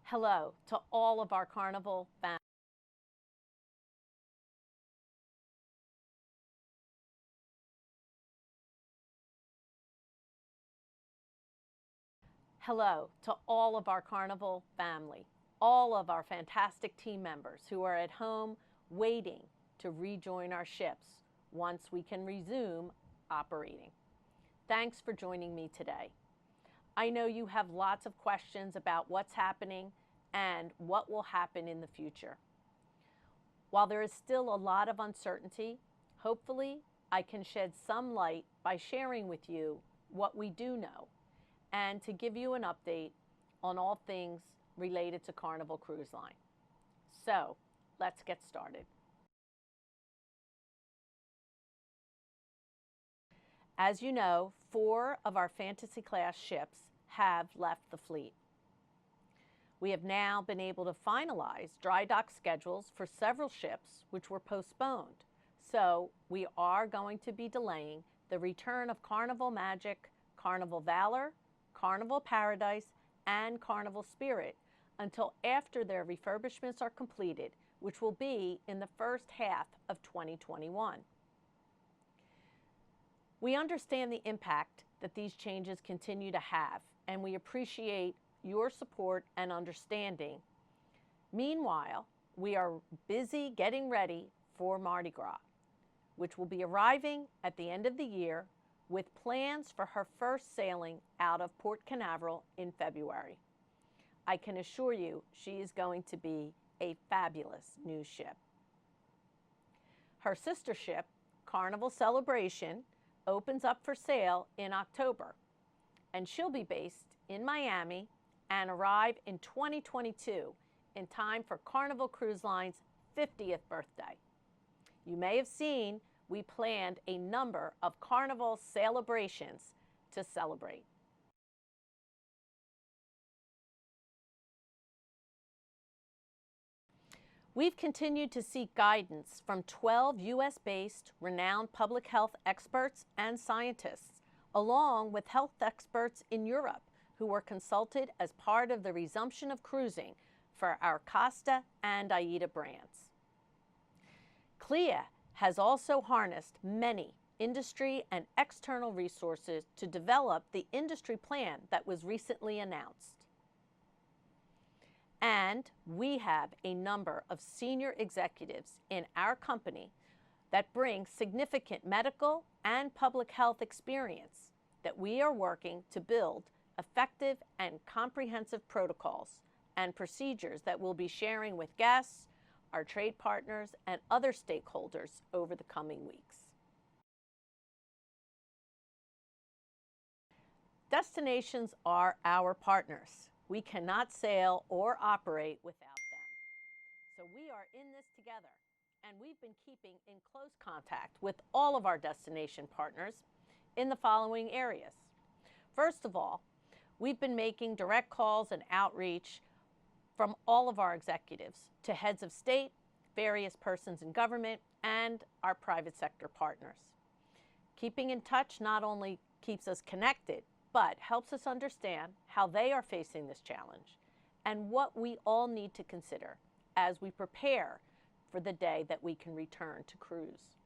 Hello to all of our Carnival fans. Hello to all of our Carnival family, all of our fantastic team members who are at home waiting to rejoin our ships once we can resume operating. Thanks for joining me today. I know you have lots of questions about what's happening and what will happen in the future. While there is still a lot of uncertainty, hopefully I can shed some light by sharing with you what we do know and to give you an update on all things related to Carnival Cruise Line. So, let's get started. As you know, 4 of our Fantasy class ships have left the fleet. We have now been able to finalize dry dock schedules for several ships which were postponed. So we are going to be delaying the return of Carnival Magic, Carnival Valor, Carnival Paradise, and Carnival Spirit until after their refurbishments are completed, which will be in the first half of 2021. We understand the impact that these changes continue to have, and we appreciate your support and understanding. Meanwhile, we are busy getting ready for Mardi Gras, which will be arriving at the end of the year with plans for her first sailing out of Port Canaveral in February. I can assure you she is going to be a fabulous new ship. Her sister ship, Carnival Celebration, opens up for sale in October, and she'll be based in Miami and arrive in 2022 in time for Carnival Cruise Line's 50th birthday. You may have seen we planned a number of Carnival celebrations to celebrate. We've continued to seek guidance from 12 U.S.-based renowned public health experts and scientists, along with health experts in Europe who were consulted as part of the resumption of cruising for our Costa and AIDA brands. CLIA has also harnessed many industry and external resources to develop the industry plan that was recently announced. And we have a number of senior executives in our company that bring significant medical and public health experience that we are working to build effective and comprehensive protocols and procedures that we'll be sharing with guests, our trade partners, and other stakeholders over the coming weeks. Destinations are our partners. We cannot sail or operate without them. So we are in this together, and we've been keeping in close contact with all of our destination partners in the following areas. First of all, we've been making direct calls and outreach from all of our executives to heads of state, various persons in government, and our private sector partners. Keeping in touch not only keeps us connected, but helps us understand how they are facing this challenge and what we all need to consider as we prepare for the day that we can return to cruise.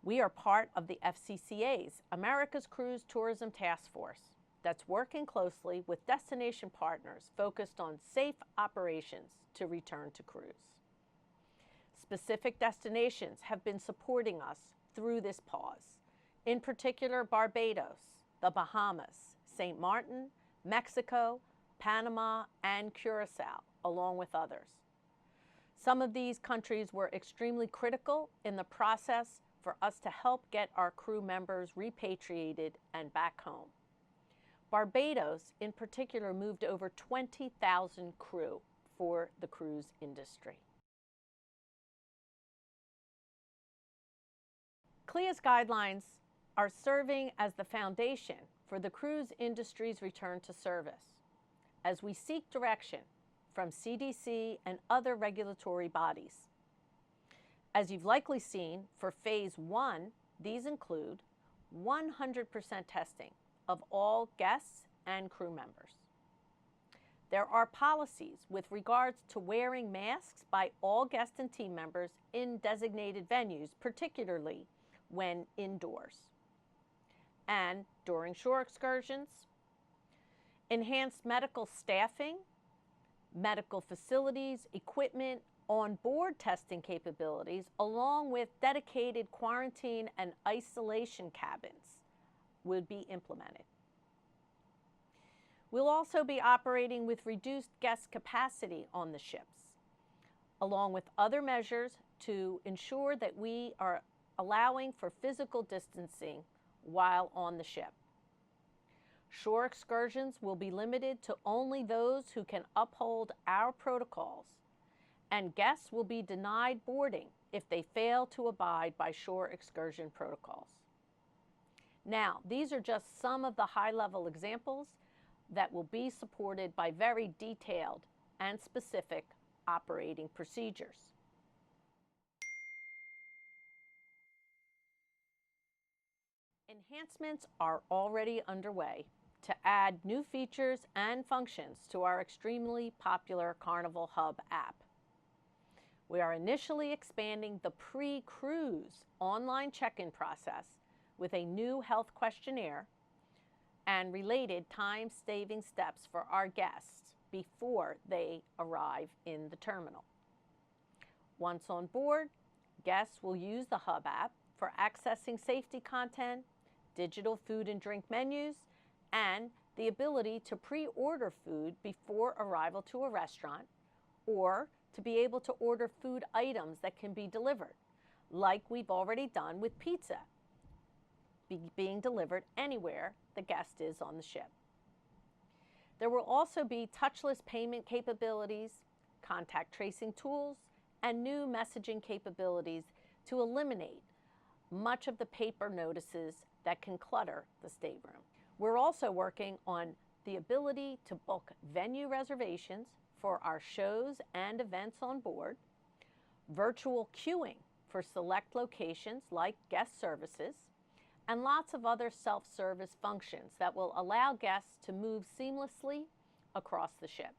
We are part of the FCCA's America's Cruise Tourism Task Force that's working closely with destination partners focused on safe operations to return to cruise. Specific destinations have been supporting us through this pause, in particular Barbados, the Bahamas, St. Martin, Mexico, Panama, and Curacao, along with others. Some of these countries were extremely critical in the process for us to help get our crew members repatriated and back home. Barbados, in particular, moved over 20,000 crew for the cruise industry. CLIA's guidelines are serving as the foundation for the cruise industry's return to service as we seek direction from CDC and other regulatory bodies. As you've likely seen, for Phase 1, these include 100% testing of all guests and crew members, There are policies with regards to wearing masks by all guests and team members in designated venues, particularly when indoors. And during shore excursions, enhanced medical staffing, medical facilities, equipment, on-board testing capabilities, along with dedicated quarantine and isolation cabins would be implemented. We'll also be operating with reduced guest capacity on the ships, along with other measures to ensure that we are allowing for physical distancing while on the ship. Shore excursions will be limited to only those who can uphold our protocols, and guests will be denied boarding if they fail to abide by shore excursion protocols. Now, these are just some of the high-level examples that will be supported by very detailed and specific operating procedures. Enhancements are already underway to add new features and functions to our extremely popular Carnival Hub app. We are initially expanding the pre-cruise online check-in process with a new health questionnaire and related time-saving steps for our guests before they arrive in the terminal. Once on board, guests will use the Hub app for accessing safety content, digital food and drink menus, and the ability to pre-order food before arrival to a restaurant, or to be able to order food items that can be delivered, like we've already done with pizza being delivered anywhere the guest is on the ship. There will also be touchless payment capabilities, contact tracing tools, and new messaging capabilities to eliminate much of the paper notices that can clutter the stateroom. We're also working on the ability to book venue reservations for our shows and events on board, virtual queuing for select locations like guest services, and lots of other self-service functions that will allow guests to move seamlessly across the ship.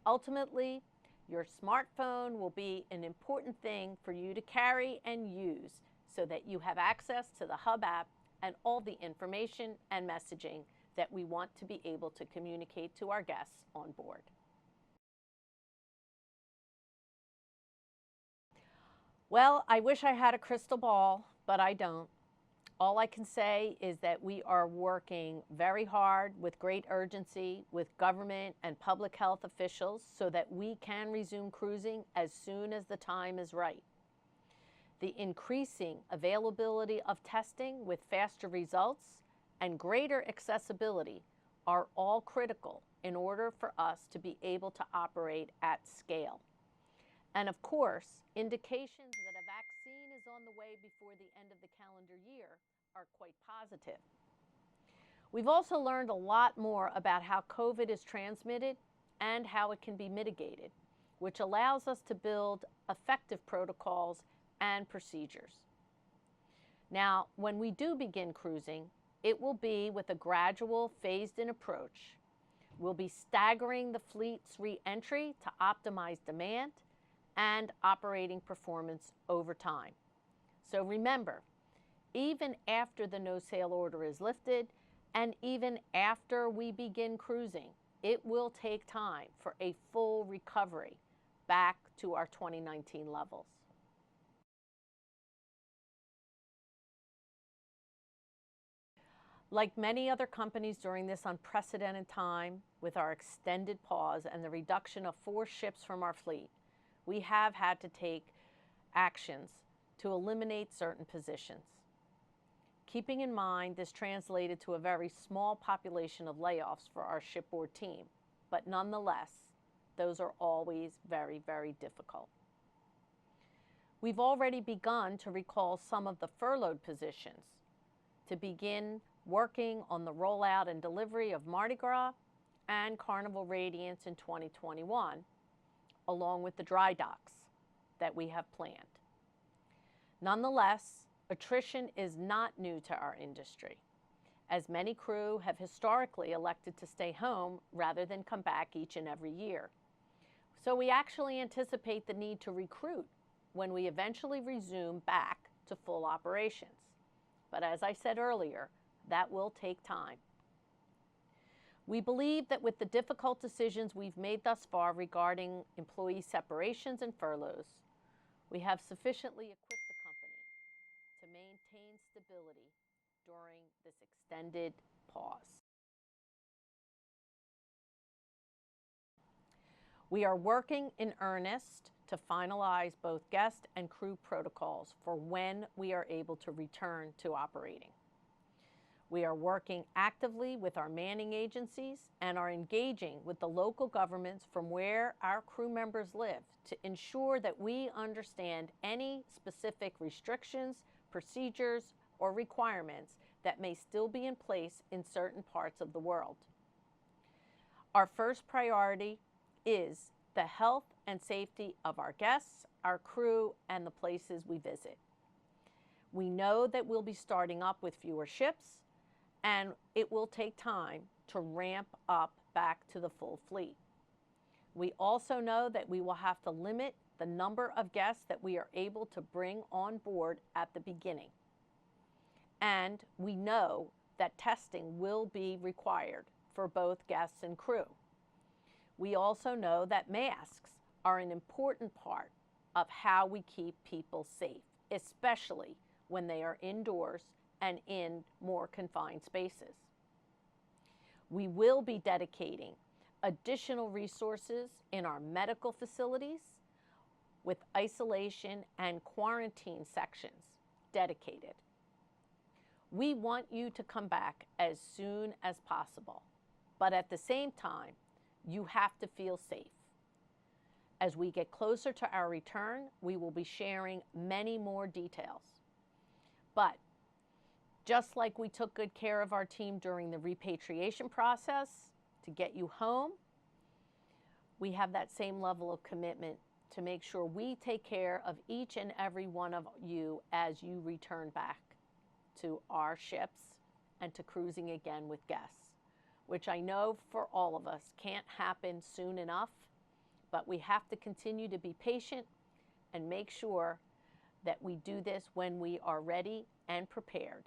Ultimately, your smartphone will be an important thing for you to carry and use so that you have access to the Hub app and all the information and messaging that we want to be able to communicate to our guests on board. Well, I wish I had a crystal ball, but I don't. All I can say is that we are working very hard with great urgency with government and public health officials so that we can resume cruising as soon as the time is right. The increasing availability of testing with faster results and greater accessibility are all critical in order for us to be able to operate at scale. And of course, indications that a vaccine is on the way before the end of the calendar year are quite positive. We've also learned a lot more about how COVID is transmitted and how it can be mitigated, which allows us to build effective protocols and procedures. Now, when we do begin cruising, it will be with a gradual, phased-in approach. We'll be staggering the fleet's re-entry to optimize demand and operating performance over time. So remember, even after the no-sail order is lifted, and even after we begin cruising, it will take time for a full recovery back to our 2019 levels. Like many other companies during this unprecedented time, with our extended pause and the reduction of 4 ships from our fleet, we have had to take actions to eliminate certain positions. Keeping in mind this translated to a very small population of layoffs for our shipboard team, but nonetheless, those are always very, very difficult. We've already begun to recall some of the furloughed positions to begin working on the rollout and delivery of Mardi Gras and Carnival Radiance in 2021, along with the dry docks that we have planned. Nonetheless, attrition is not new to our industry, as many crew have historically elected to stay home rather than come back each and every year. So we actually anticipate the need to recruit when we eventually resume back to full operations. But as I said earlier, that will take time. We believe that with the difficult decisions we've made thus far regarding employee separations and furloughs, we have sufficiently equipped the company to maintain stability during this extended pause. We are working in earnest to finalize both guest and crew protocols for when we are able to return to operating. We are working actively with our manning agencies and are engaging with the local governments from where our crew members live to ensure that we understand any specific restrictions, procedures, or requirements that may still be in place in certain parts of the world. Our first priority is the health and safety of our guests, our crew, and the places we visit. We know that we'll be starting up with fewer ships, and it will take time to ramp up back to the full fleet. We also know that we will have to limit the number of guests that we are able to bring on board at the beginning. And we know that testing will be required for both guests and crew. We also know that masks are an important part of how we keep people safe, especially when they are indoors and in more confined spaces. We will be dedicating additional resources in our medical facilities with isolation and quarantine sections dedicated. We want you to come back as soon as possible, but at the same time, you have to feel safe. As we get closer to our return, we will be sharing many more details. But just like we took good care of our team during the repatriation process to get you home, we have that same level of commitment to make sure we take care of each and every one of you as you return back to our ships and to cruising again with guests, which I know for all of us can't happen soon enough, but we have to continue to be patient and make sure that we do this when we are ready and prepared.